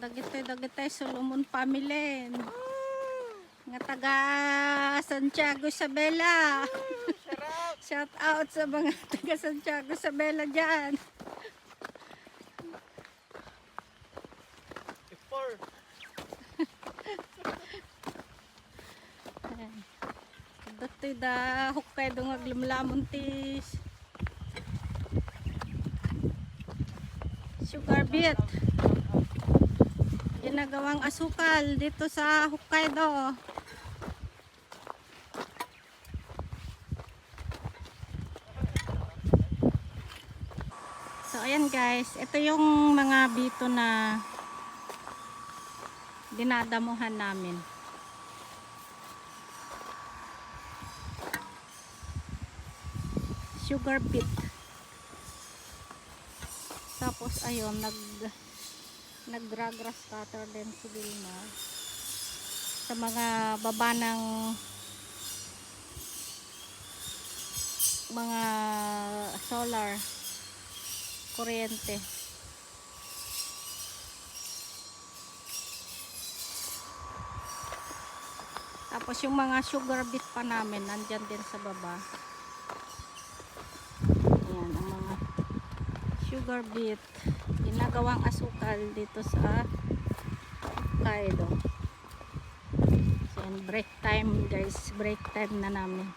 dagitay Solomon family. Nga taga Santiago Isabela. Shout out sa mga taga Santiago Isabela dyan. Dati da hukay dong aglamlamon tis sugar beet. Ginagawang asukal dito sa Hokkaido. So ayan guys, ito yung mga bito na dinadamuhan namin. Sugar beet. Tapos ayun, nag-grass cutter din si Vilma sa mga baba ng mga solar kuryente. Tapos yung mga sugar beet pa namin nandyan din sa baba. Ayan ang mga sugar beet, ginagawang asukal dito sa Hokkaido. So break time guys, break time na namin.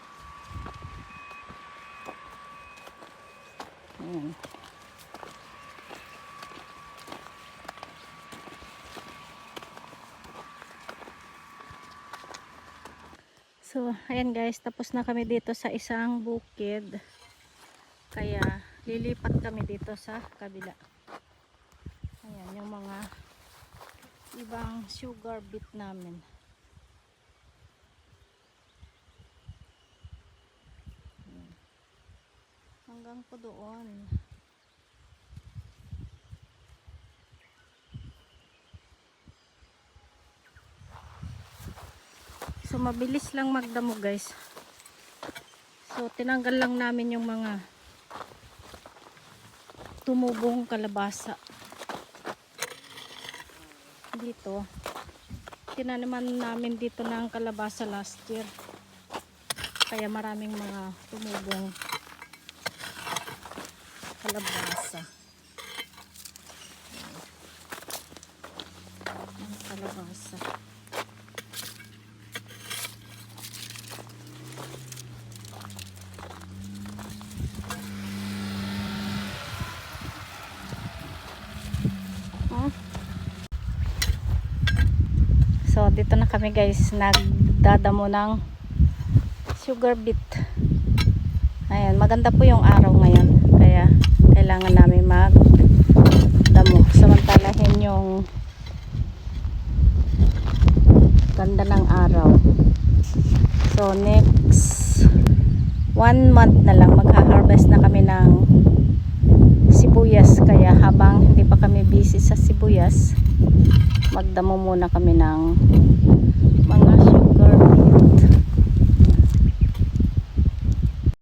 Ayan. So ayan guys, tapos na kami dito sa isang bukid, kaya lilipat kami dito sa kabila. Ayan yung mga ibang sugar beet namin. Ayan. Hanggang po doon. So mabilis lang magdamo guys. So tinanggal lang namin yung mga tumubong kalabasa dito. Tinaniman namin dito ng kalabasa last year, kaya maraming mga tumubong kalabasa. Kalabasa. So dito na kami guys, nagdadamo ng sugar beet. Ayan, maganda po yung araw ngayon, kaya kailangan namin magdamo. Samantalahin yung ganda ng araw. So next 1 month na lang magha-harvest na kami ng sibuyas, kaya habang hindi pa kami busy sa sibuyas, magdamo muna kami ng mga sugar beet.